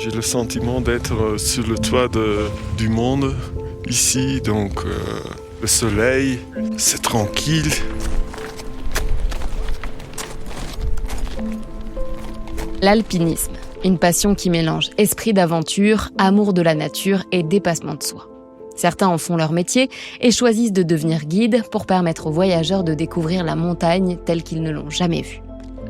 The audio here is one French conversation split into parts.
J'ai le sentiment d'être sur le toit du monde ici, donc le soleil, c'est tranquille. L'alpinisme, une passion qui mélange esprit d'aventure, amour de la nature et dépassement de soi. Certains en font leur métier et choisissent de devenir guides pour permettre aux voyageurs de découvrir la montagne telle qu'ils ne l'ont jamais vue.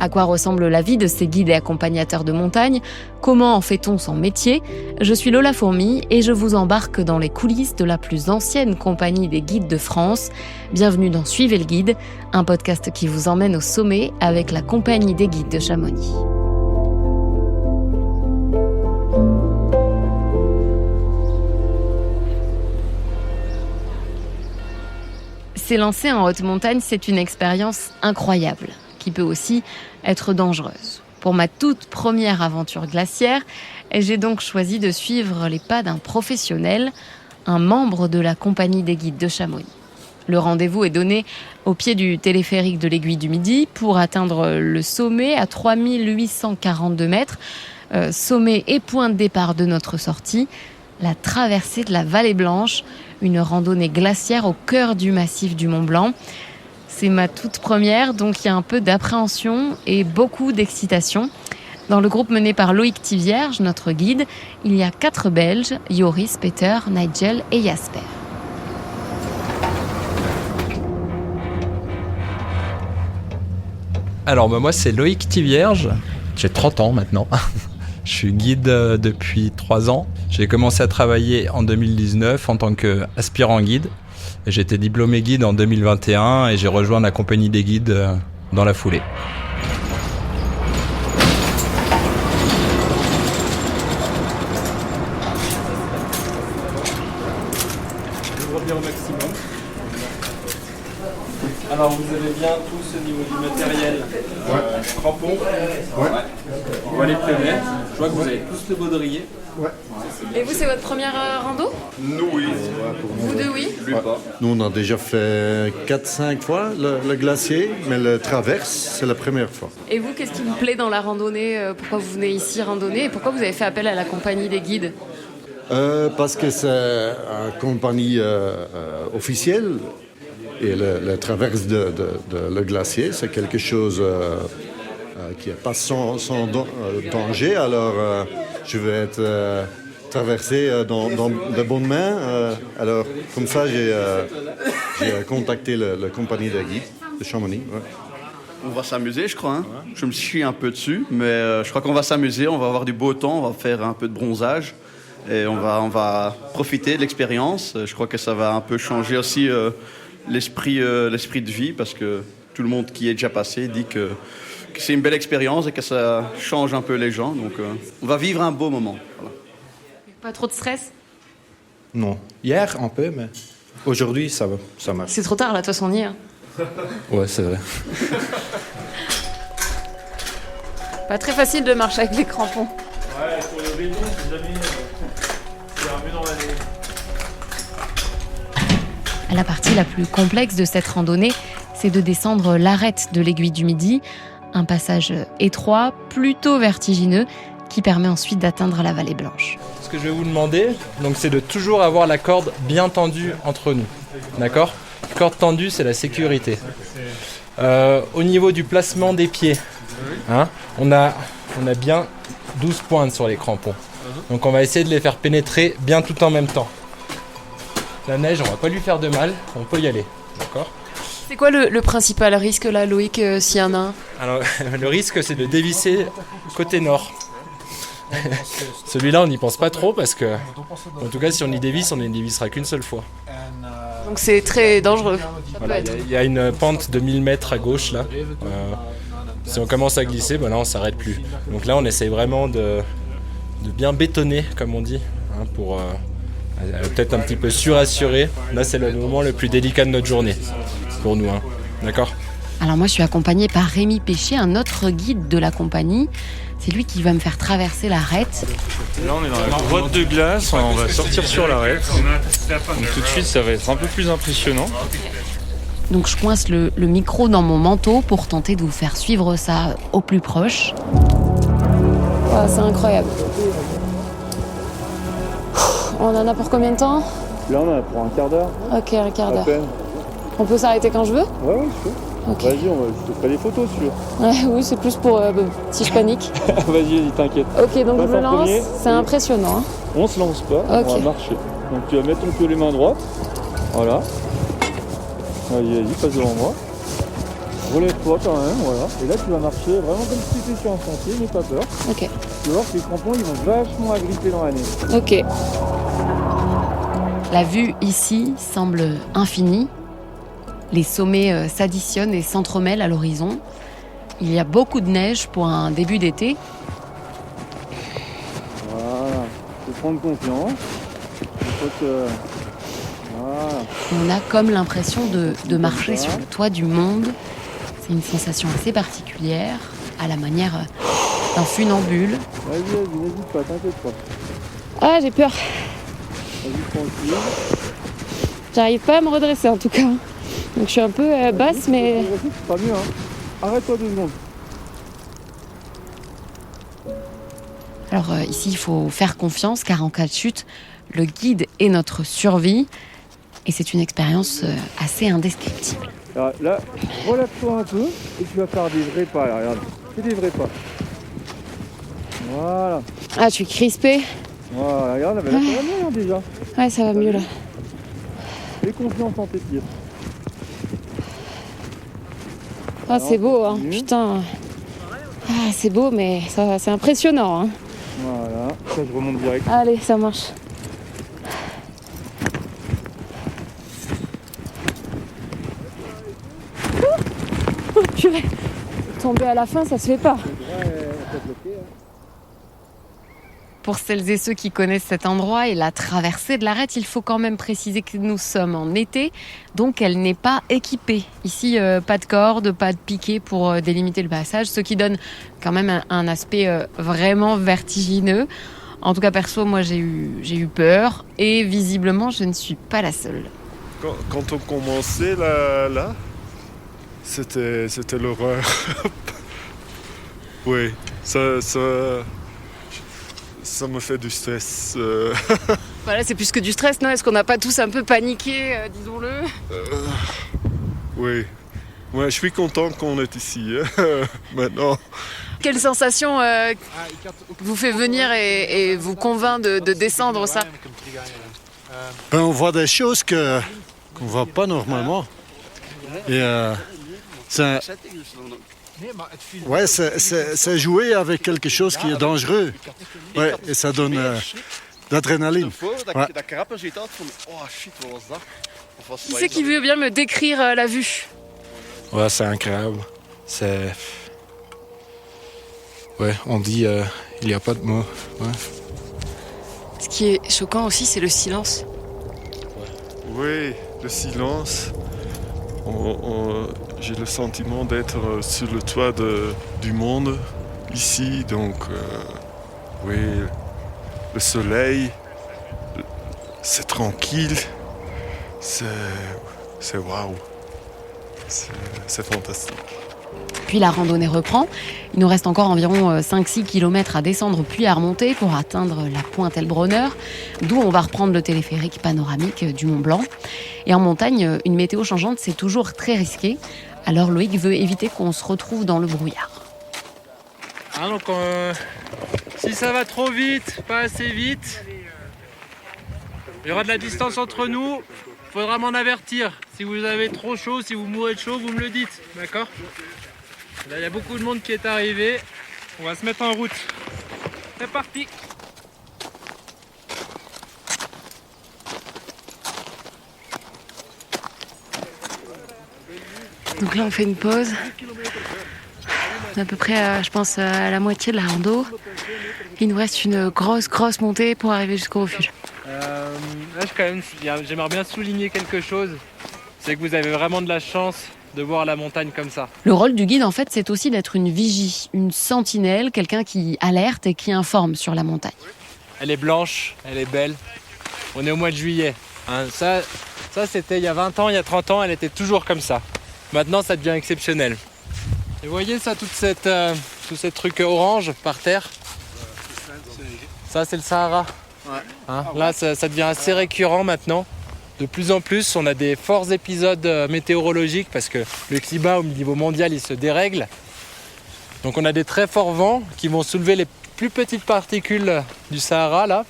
À quoi ressemble la vie de ces guides et accompagnateurs de montagne ? Comment en fait-on son métier ? Je suis Lola Fourmi et je vous embarque dans les coulisses de la plus ancienne compagnie des guides de France. Bienvenue dans Suivez le guide, un podcast qui vous emmène au sommet avec la compagnie des guides de Chamonix. S'élancer en haute montagne, c'est une expérience incroyable, qui peut aussi être dangereuse. Pour ma toute première aventure glaciaire, j'ai donc choisi de suivre les pas d'un professionnel, un membre de la compagnie des guides de Chamonix. Le rendez-vous est donné au pied du téléphérique de l'Aiguille du Midi pour atteindre le sommet à 3842 mètres, sommet et point de départ de notre sortie, la traversée de la Vallée Blanche, une randonnée glaciaire au cœur du massif du Mont Blanc. C'est ma toute première, donc il y a un peu d'appréhension et beaucoup d'excitation. Dans le groupe mené par Loïc Thivierge, notre guide, il y a 4 Belges, Joris, Peter, Nigel et Jasper. Alors moi c'est Loïc Thivierge, j'ai 30 ans maintenant. Je suis guide depuis 3 ans. J'ai commencé à travailler en 2019 en tant qu'aspirant guide. J'ai été diplômé guide en 2021 et j'ai rejoint la compagnie des guides dans la foulée. J'ouvre bien au maximum. Alors vous avez bien tous au niveau du matériel, crampons, on va les prévenir. Je vois que vous avez tous le baudrier. Ouais. Et vous, c'est votre première rando ? Nous, oui. Vous deux, oui ? Lui, pas. Nous, on a déjà fait 4-5 fois le glacier, mais le traverse, c'est la première fois. Et vous, qu'est-ce qui vous plaît dans la randonnée ? Pourquoi vous venez ici randonner ? Et pourquoi vous avez fait appel à la compagnie des guides ? Parce que c'est une compagnie officielle et le traverse de le glacier, c'est quelque chose qui n'est pas sans danger. Alors, je vais être traversé dans de bonnes mains. Alors, comme ça, j'ai contacté la compagnie de guide de Chamonix. Ouais. On va s'amuser, je crois. Hein. Je me chie un peu dessus, mais je crois qu'on va s'amuser. On va avoir du beau temps, on va faire un peu de bronzage. Et on va profiter de l'expérience. Je crois que ça va un peu changer aussi l'esprit de vie, parce que tout le monde qui est déjà passé dit que c'est une belle expérience et que ça change un peu les gens. Donc on va vivre un beau moment. Voilà. Pas trop de stress ? Non. Hier, un peu, mais aujourd'hui, ça va, ça marche. C'est trop tard, là, de toute façon, on y est. Ouais, c'est vrai. Pas très facile de marcher avec les crampons. Ouais, pour le béton, c'est jamais mieux dans l'année. La partie la plus complexe de cette randonnée, c'est de descendre l'arête de l'Aiguille du Midi, un passage étroit, plutôt vertigineux, qui permet ensuite d'atteindre la Vallée Blanche. Ce que je vais vous demander, donc, c'est de toujours avoir la corde bien tendue entre nous. D'accord ? La corde tendue, c'est la sécurité. Au niveau du placement des pieds, hein, on a bien 12 pointes sur les crampons. Donc on va essayer de les faire pénétrer bien tout en même temps. La neige, on va pas lui faire de mal, on peut y aller. D'accord ? C'est quoi le principal risque là, Loïc, s'il y en a un ? Alors, le risque, c'est de dévisser côté nord. Celui-là, on n'y pense pas trop parce que, en tout cas, si on y dévisse, on n'y dévissera qu'une seule fois. Donc c'est très dangereux. Voilà, il y a une pente de 1000 mètres à gauche là. Si on commence à glisser, ben là, on s'arrête plus. Donc là, on essaye vraiment de bien bétonner, comme on dit, hein, pour peut-être un petit peu surassurer. Là, c'est le moment le plus délicat de notre journée pour nous. Hein. D'accord ? Alors moi, je suis accompagnée par Rémi Péché, un autre guide de la compagnie. C'est lui qui va me faire traverser l'arête. Là, on est dans la grotte de glace, on va sortir sur l'arête. Donc tout de suite, ça va être un peu plus impressionnant. Donc je coince le micro dans mon manteau pour tenter de vous faire suivre ça au plus proche. Oh, c'est incroyable. On en a pour combien de temps? Là, on en a pour un quart d'heure. Ok, un quart À d'heure. peine. On peut s'arrêter quand je veux? Ouais, je peux. Ok. Vas-y, je te ferai des photos, si tu veux. Ouais, oui, c'est plus pour si je panique. Vas-y, t'inquiète. Ok, donc Passe je me en lance. premier. C'est impressionnant. Hein. On se lance pas, Ok. on va marcher. Donc tu vas mettre ton pied les mains droites. Voilà. Vas-y, passe devant moi. Relève-toi quand même, voilà. Et là, tu vas marcher vraiment comme si tu étais sur un sentier, n'aie pas peur. Ok. Tu vas voir que les crampons, ils vont vachement agripper dans la neige. Ok. La vue ici semble infinie. Les sommets s'additionnent et s'entremêlent à l'horizon. Il y a beaucoup de neige pour un début d'été. Voilà. Tu peux prendre confiance. Il faut que... Voilà. On a comme l'impression de marcher sur le toit du monde. C'est une sensation assez particulière, à la manière d'un funambule. Vas-y, n'hésite pas, t'inquiète pas. Ah, j'ai peur. Vas-y, tranquille. J'arrive pas à me redresser en tout cas. Donc je suis un peu basse, mais... C'est pas mieux, hein. Arrête-toi 2 secondes. Alors ici, il faut faire confiance, car en cas de chute, le guide est notre survie. Et c'est une expérience assez indescriptible. Alors, là, relève-toi un peu et tu vas faire des vrais pas, là, regarde. Fais des vrais pas. Voilà. Ah, je suis crispée. Voilà, regarde, là, ça va mieux hein, déjà. Ouais, ça va mieux là. Fais confiance en tes pieds. Ah, c'est beau, hein. continue. Putain. Ah, c'est beau, mais ça, c'est impressionnant. Hein. Voilà, ça je remonte direct. Allez, ça marche. Oh, purée. Tomber à la fin, ça se fait pas. Pour celles et ceux qui connaissent cet endroit et la traversée de l'arête, il faut quand même préciser que nous sommes en été, donc elle n'est pas équipée. Ici, pas de corde, pas de piquet pour délimiter le passage, ce qui donne quand même un aspect vraiment vertigineux. En tout cas, perso, moi j'ai eu peur et visiblement, je ne suis pas la seule. Quand on commençait là c'était l'horreur. Oui, ça me fait du stress. Voilà, c'est plus que du stress, non? Est-ce qu'on n'a pas tous un peu paniqué, disons-le? Oui. Ouais, je suis content qu'on est ici maintenant. Quelle sensation vous fait venir et vous convainc de descendre ça? Ben, on voit des choses qu'on ne voit pas normalement. Et c'est jouer avec quelque chose qui est dangereux. Ouais, et ça donne d'adrénaline. Ouais. Qui c'est qui veut bien me décrire la vue? Ouais, c'est incroyable. C'est... Ouais, on dit, il n'y a pas de mots. Ouais. Ce qui est choquant aussi, c'est le silence. Oui, le silence. J'ai le sentiment d'être sur le toit du monde ici, donc oui, le soleil, c'est tranquille, c'est waouh, c'est fantastique. Puis la randonnée reprend. Il nous reste encore environ 5-6 km à descendre puis à remonter pour atteindre la pointe Elbronner, d'où on va reprendre le téléphérique panoramique du Mont Blanc. Et en montagne, une météo changeante, c'est toujours très risqué. Alors Loïc veut éviter qu'on se retrouve dans le brouillard. Ah, donc, si ça va trop vite, pas assez vite, il y aura de la distance entre nous. Il faudra m'en avertir. Si vous avez trop chaud, si vous mourrez de chaud, vous me le dites. D'accord ? Là, il y a beaucoup de monde qui est arrivé. On va se mettre en route. C'est parti. Donc là, on fait une pause. On est à peu près, je pense, à la moitié de la rando. Il nous reste une grosse montée pour arriver jusqu'au refuge. Là, j'aimerais bien souligner quelque chose. C'est que vous avez vraiment de la chance de voir la montagne comme ça. Le rôle du guide, en fait, c'est aussi d'être une vigie, une sentinelle, quelqu'un qui alerte et qui informe sur la montagne. Elle est blanche, elle est belle. On est au mois de juillet. Hein, ça c'était il y a 20 ans, il y a 30 ans, elle était toujours comme ça. Maintenant, ça devient exceptionnel. Et vous voyez ça, tout ces trucs orange par terre? Ça, c'est le Sahara. Hein, là, ça devient assez récurrent maintenant. De plus en plus, on a des forts épisodes météorologiques parce que le climat au niveau mondial, il se dérègle. Donc on a des très forts vents qui vont soulever les plus petites particules du Sahara, là,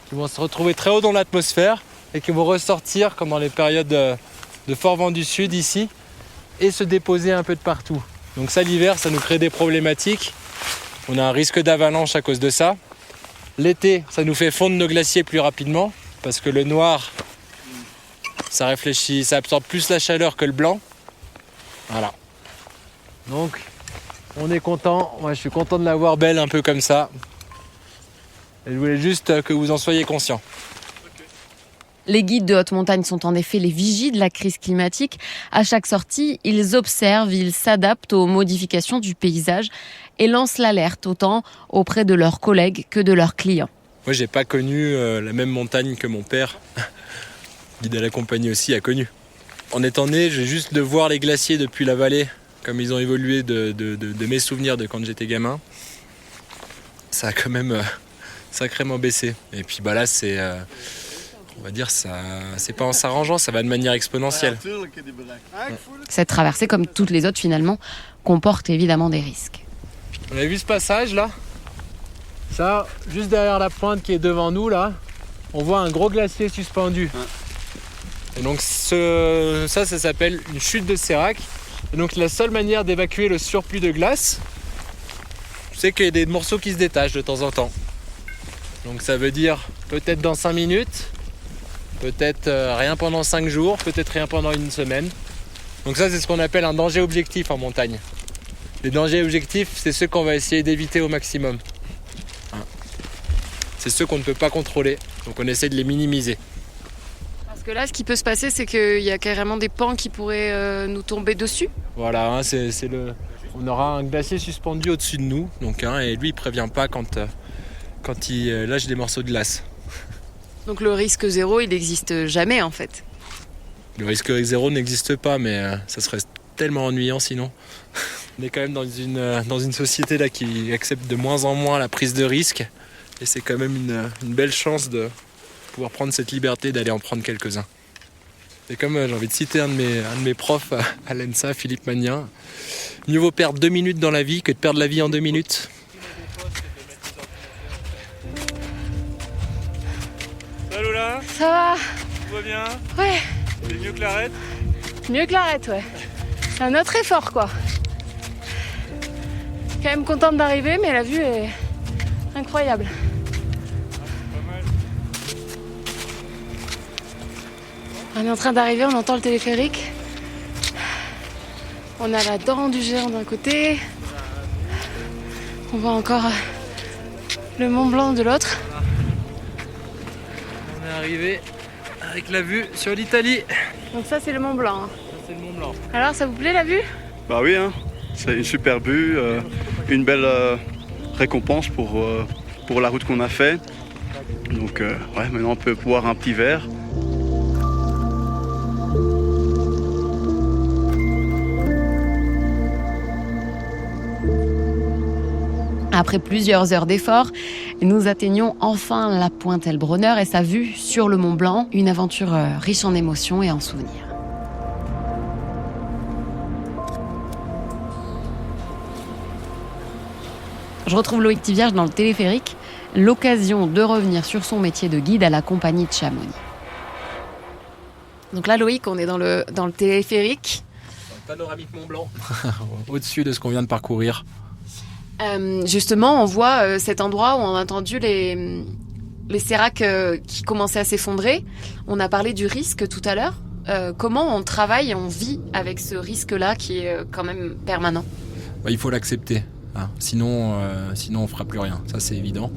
qui vont se retrouver très haut dans l'atmosphère et qui vont ressortir comme dans les périodes de fort vent du sud ici et se déposer un peu de partout. Donc ça, l'hiver, ça nous crée des problématiques. On a un risque d'avalanche à cause de ça. L'été, ça nous fait fondre nos glaciers plus rapidement parce que le noir, ça absorbe plus la chaleur que le blanc. Voilà. Donc, on est content. Moi, je suis content de la voir belle un peu comme ça. Et je voulais juste que vous en soyez conscients. Les guides de haute montagne sont en effet les vigies de la crise climatique. À chaque sortie, ils observent, ils s'adaptent aux modifications du paysage et lancent l'alerte autant auprès de leurs collègues que de leurs clients. Moi, j'ai pas connu la même montagne que mon père. Guide à la compagnie aussi a connu. En étant né, j'ai juste de voir les glaciers depuis la vallée, comme ils ont évolué de mes souvenirs de quand j'étais gamin. Ça a quand même sacrément baissé. Et puis là, c'est... on va dire ça, c'est pas en s'arrangeant, ça va de manière exponentielle. Cette traversée, comme toutes les autres finalement, comporte évidemment des risques. On a vu ce passage là. Ça, juste derrière la pointe qui est devant nous là, on voit un gros glacier suspendu. Et donc ça s'appelle une chute de sérac. Et donc la seule manière d'évacuer le surplus de glace, c'est qu'il y a des morceaux qui se détachent de temps en temps. Donc ça veut dire peut-être dans 5 minutes, peut-être rien pendant 5 jours, peut-être rien pendant une semaine. Donc ça, c'est ce qu'on appelle un danger objectif en montagne. Les dangers objectifs, c'est ceux qu'on va essayer d'éviter au maximum. C'est ceux qu'on ne peut pas contrôler, donc on essaie de les minimiser. Parce que là, ce qui peut se passer, c'est qu'il y a carrément des pans qui pourraient nous tomber dessus. Voilà, on aura un glacier suspendu au-dessus de nous, donc, et lui, il prévient pas quand il lâche des morceaux de glace. Donc le risque zéro, il n'existe jamais en fait. Le risque zéro n'existe pas, mais ça serait tellement ennuyant sinon. On est quand même dans une société là qui accepte de moins en moins la prise de risque. Et c'est quand même une belle chance de pouvoir prendre cette liberté d'aller en prendre quelques-uns. C'est comme j'ai envie de citer un de mes profs à l'ENSA, Philippe Magnin. Mieux vaut perdre 2 minutes dans la vie que de perdre la vie en 2 minutes. Salut là, Ça va? tout va bien? Ouais. C'est mieux que l'arrête? Mieux que l'arrête, ouais. C'est un autre effort, quoi. Quand même contente d'arriver, mais la vue est incroyable. Pas mal. On est en train d'arriver, on entend le téléphérique. On a la dent du géant d'un côté. On voit encore le Mont Blanc de l'autre. On est arrivé avec la vue sur l'Italie. Donc ça, c'est le Mont Blanc. Hein. Ça, c'est le Mont Blanc. Alors, ça vous plaît la vue? Bah oui, hein. C'est une super vue, une belle récompense pour la route qu'on a fait. Donc ouais, maintenant on peut boire un petit verre. Après plusieurs heures d'efforts, nous atteignons enfin la pointe Elbronner et sa vue sur le Mont Blanc, une aventure riche en émotions et en souvenirs. Je retrouve Loïc Tivierge dans le téléphérique, l'occasion de revenir sur son métier de guide à la compagnie de Chamonix. Donc là, Loïc, on est dans le téléphérique. Panoramique Mont Blanc, au-dessus de ce qu'on vient de parcourir. Justement, on voit cet endroit où on a entendu les séracs qui commençaient à s'effondrer. On a parlé du risque tout à l'heure. Comment on travaille, on vit avec ce risque-là qui est quand même permanent? Il faut l'accepter. Hein. Sinon, on fera plus rien. Ça, c'est évident.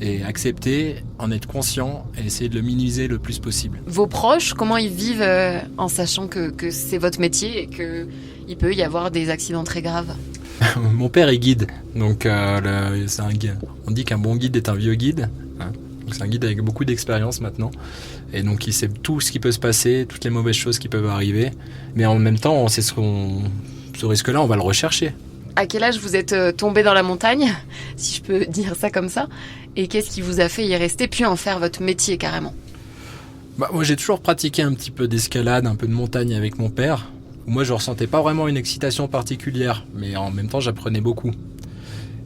Et accepter, en être conscient et essayer de le minimiser le plus possible. Vos proches, comment ils vivent en sachant que c'est votre métier et qu'il peut y avoir des accidents très graves? Mon père est guide, donc on dit qu'un bon guide est un vieux guide. Hein. Donc c'est un guide avec beaucoup d'expérience maintenant. Et donc il sait tout ce qui peut se passer, toutes les mauvaises choses qui peuvent arriver. Mais en même temps, on sait ce risque-là, on va le rechercher. À quel âge vous êtes tombé dans la montagne, si je peux dire ça comme ça, et qu'est-ce qui vous a fait y rester, puis en faire votre métier carrément? Moi, j'ai toujours pratiqué un petit peu d'escalade, un peu de montagne avec mon père. Moi, je ressentais pas vraiment une excitation particulière, mais en même temps, j'apprenais beaucoup.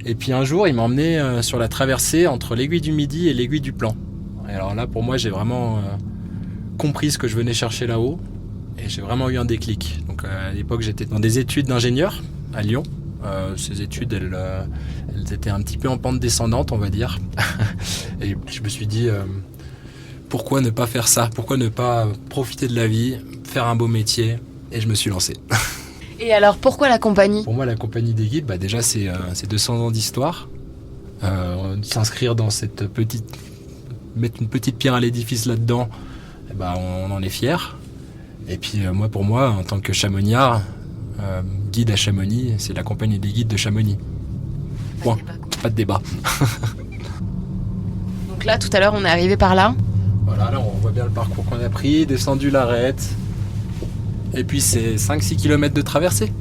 Et puis un jour, il m'a emmené sur la traversée entre l'aiguille du Midi et l'aiguille du Plan. Et alors là, pour moi, j'ai vraiment compris ce que je venais chercher là-haut, et j'ai vraiment eu un déclic. Donc à l'époque, j'étais dans des études d'ingénieur à Lyon. Ces études, elles étaient un petit peu en pente descendante, on va dire. Et je me suis dit, pourquoi ne pas faire ça? Pourquoi ne pas profiter de la vie, faire un beau métier? Et je me suis lancé. Et alors, pourquoi la compagnie? Pour moi, la compagnie des guides, déjà, c'est 200 ans d'histoire. S'inscrire dans cette petite... Mettre une petite pierre à l'édifice là-dedans, on en est fiers. Et puis, pour moi, en tant que chamoniard, guide à Chamonix, c'est la compagnie des guides de Chamonix. Point. Pas de débat. Donc là, tout à l'heure, on est arrivé par là. Voilà, là, on voit bien le parcours qu'on a pris, descendu l'arête. Et puis, c'est 5-6 km de traversée.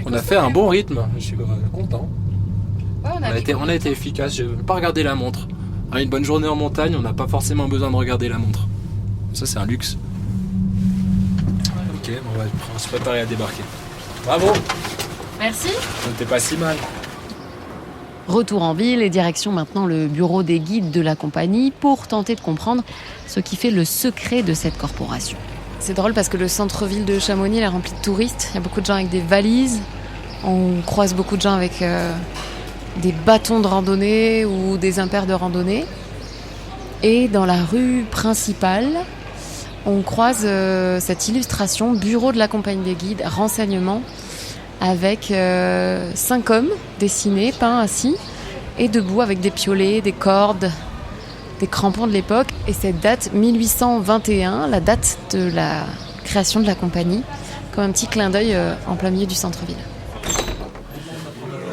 On a fait un bon rythme. Je suis content. Ouais, on a été efficace. Je n'ai pas regardé la montre. Une bonne journée en montagne, on n'a pas forcément besoin de regarder la montre. Ça, c'est un luxe. Ok, on va se préparer à débarquer. Bravo! Merci. Ça n'était pas si mal. Retour en ville et direction maintenant le bureau des guides de la compagnie pour tenter de comprendre ce qui fait le secret de cette corporation. C'est drôle parce que le centre-ville de Chamonix est rempli de touristes. Il y a beaucoup de gens avec des valises. On croise beaucoup de gens avec des bâtons de randonnée ou des impairs de randonnée. Et dans la rue principale, on croise cette illustration, bureau de la compagnie des guides, renseignements, avec 5 hommes dessinés, peints, assis, et debout avec des piolets, des cordes, des crampons de l'époque. Et cette date, 1821, la date de la création de la compagnie, comme un petit clin d'œil en plein milieu du centre-ville.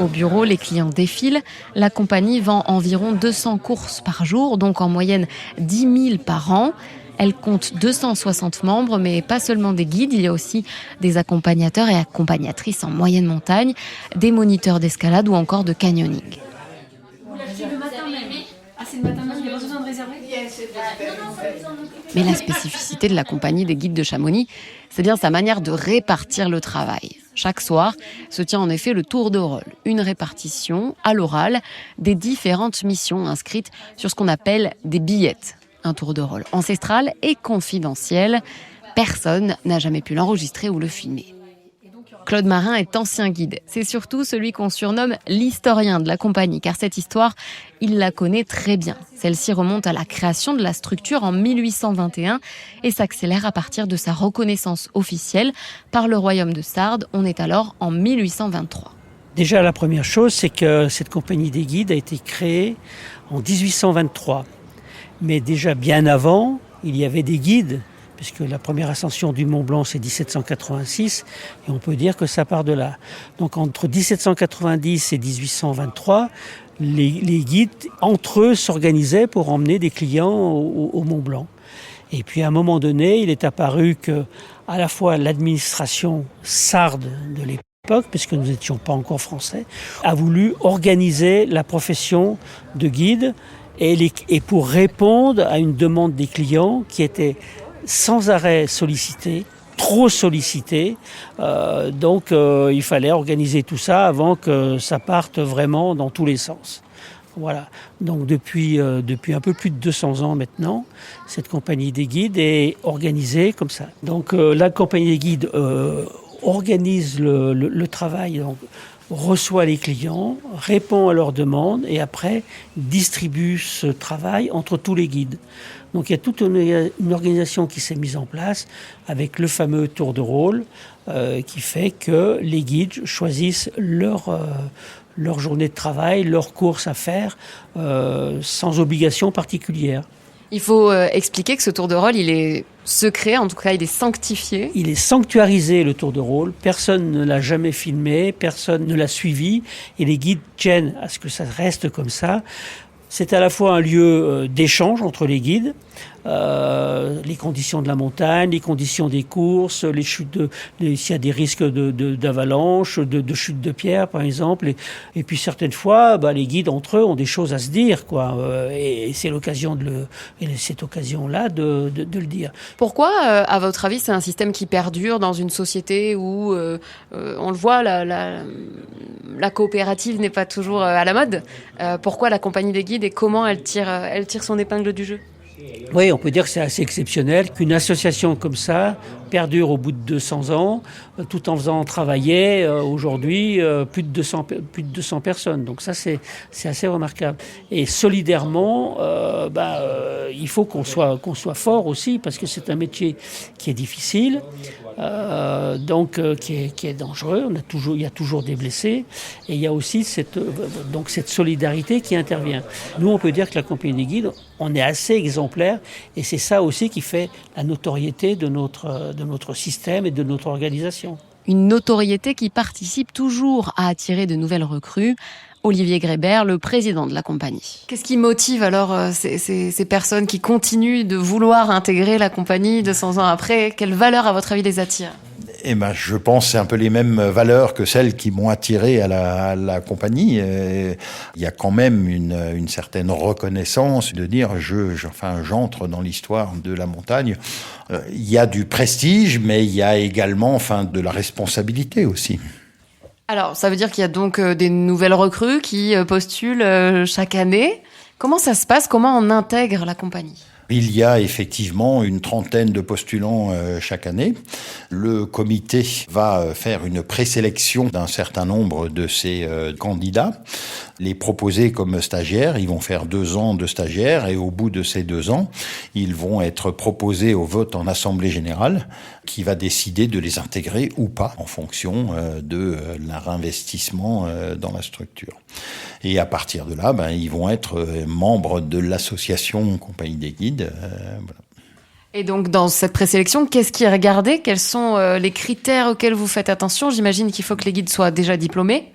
Au bureau, les clients défilent. La compagnie vend environ 200 courses par jour, donc en moyenne 10 000 par an. Elle compte 260 membres, mais pas seulement des guides. Il y a aussi des accompagnateurs et accompagnatrices en moyenne montagne, des moniteurs d'escalade ou encore de canyoning. Vous l'achetez le matin même. Ah, c'est le matin même, il n'y a pas besoin de réserver. Mais la spécificité de la compagnie des guides de Chamonix, c'est bien sa manière de répartir le travail. Chaque soir se tient en effet le tour de rôle, une répartition à l'oral des différentes missions inscrites sur ce qu'on appelle des billettes. Un tour de rôle ancestral et confidentiel. Personne n'a jamais pu l'enregistrer ou le filmer. Claude Marin est ancien guide. C'est surtout celui qu'on surnomme l'historien de la compagnie, car cette histoire, il la connaît très bien. Celle-ci remonte à la création de la structure en 1821 et s'accélère à partir de sa reconnaissance officielle par le royaume de Sardes. On est alors en 1823. Déjà, la première chose, c'est que cette compagnie des guides a été créée en 1823. Mais déjà bien avant, il y avait des guides, puisque la première ascension du Mont Blanc, c'est 1786, et on peut dire que ça part de là. Donc entre 1790 et 1823, les guides, entre eux, s'organisaient pour emmener des clients au Mont Blanc. Et puis à un moment donné, il est apparu que à la fois l'administration sarde de l'époque, puisque nous n'étions pas encore français, a voulu organiser la profession de guide et pour répondre à une demande des clients qui était sans arrêt sollicitée, trop sollicitée. Donc il fallait organiser tout ça avant que ça parte vraiment dans tous les sens. Voilà. Donc depuis un peu plus de 200 ans maintenant, cette compagnie des guides est organisée comme ça. Donc la compagnie des guides organise le travail, donc, reçoit les clients, répond à leurs demandes et après distribue ce travail entre tous les guides. Donc il y a toute une organisation qui s'est mise en place avec le fameux tour de rôle qui fait que les guides choisissent leur journée de travail, leur course à faire sans obligation particulière. Il faut expliquer que ce tour de rôle, il est secret, en tout cas il est sanctifié. Il est sanctuarisé, le tour de rôle. Personne ne l'a jamais filmé, personne ne l'a suivi. Et les guides tiennent à ce que ça reste comme ça. C'est à la fois un lieu d'échange entre les guides, les conditions de la montagne, les conditions des courses, les chutes, s'il y a des risques d'avalanche, de chutes de pierres par exemple. Et puis certaines fois, les guides entre eux ont des choses à se dire, quoi. Et c'est l'occasion cette occasion-là de le dire. Pourquoi, à votre avis, c'est un système qui perdure dans une société où, on le voit, la coopérative n'est pas toujours à la mode? Pourquoi la compagnie des guides et comment elle tire son épingle du jeu? Oui, on peut dire que c'est assez exceptionnel qu'une association comme ça perdure au bout de 200 ans, tout en faisant travailler aujourd'hui plus de 200 personnes. Donc ça, c'est assez remarquable. Et solidairement, il faut qu'on soit fort aussi, parce que c'est un métier qui est difficile, qui est dangereux. Il y a toujours des blessés, et il y a aussi cette solidarité qui intervient. Nous, on peut dire que la compagnie des guides, on est assez exemplaire, et c'est ça aussi qui fait la notoriété de notre système et de notre organisation. Une notoriété qui participe toujours à attirer de nouvelles recrues. Olivier Grébert, le président de la compagnie. Qu'est-ce qui motive alors ces personnes qui continuent de vouloir intégrer la compagnie 200 ans après? Quelles valeurs, à votre avis, les attirent? Je pense que c'est un peu les mêmes valeurs que celles qui m'ont attiré à la compagnie. Il y a quand même une certaine reconnaissance de dire j'entre dans l'histoire de la montagne. Il y a du prestige, mais il y a également de la responsabilité aussi. Alors, ça veut dire qu'il y a donc des nouvelles recrues qui postulent chaque année. Comment ça se passe? Comment on intègre la compagnie? Il y a effectivement une trentaine de postulants chaque année. Le comité va faire une présélection d'un certain nombre de ces candidats, les proposer comme stagiaires. Ils vont faire 2 ans de stagiaires et au bout de ces 2 ans, ils vont être proposés au vote en assemblée générale qui va décider de les intégrer ou pas en fonction de leur investissement dans la structure. Et à partir de là, ils vont être membres de l'association Compagnie des Guides. Voilà. Et donc, dans cette présélection, qu'est-ce qui est regardé? Quels sont les critères auxquels vous faites attention? J'imagine qu'il faut que les guides soient déjà diplômés.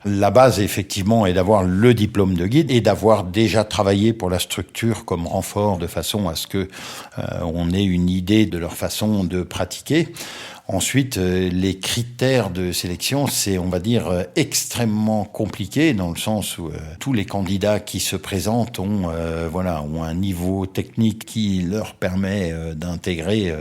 La base, effectivement, est d'avoir le diplôme de guide et d'avoir déjà travaillé pour la structure comme renfort de façon à ce que on ait une idée de leur façon de pratiquer. Ensuite, les critères de sélection, c'est, on va dire, extrêmement compliqué dans le sens où tous les candidats qui se présentent ont un niveau technique qui leur permet d'intégrer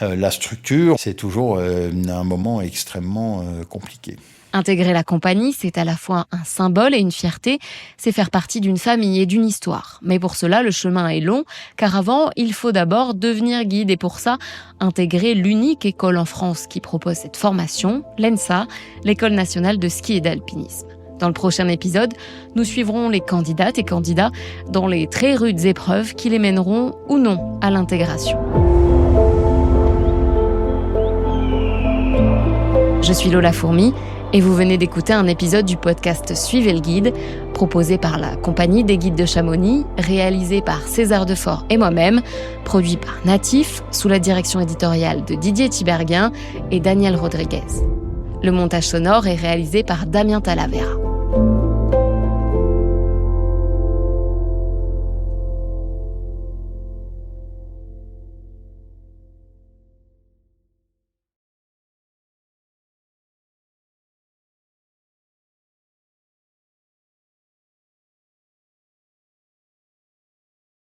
la structure. C'est toujours un moment extrêmement compliqué. Intégrer la compagnie, c'est à la fois un symbole et une fierté. C'est faire partie d'une famille et d'une histoire. Mais pour cela, le chemin est long, car avant, il faut d'abord devenir guide. Et pour ça, intégrer l'unique école en France qui propose cette formation, l'ENSA, l'École nationale de ski et d'alpinisme. Dans le prochain épisode, nous suivrons les candidates et candidats dans les très rudes épreuves qui les mèneront ou non à l'intégration. Je suis Lola Fourmi et vous venez d'écouter un épisode du podcast Suivez le guide, proposé par la Compagnie des Guides de Chamonix, réalisé par César Defort et moi-même, produit par Natif, sous la direction éditoriale de Didier Tiberghien et Daniel Rodriguez. Le montage sonore est réalisé par Damien Talavera.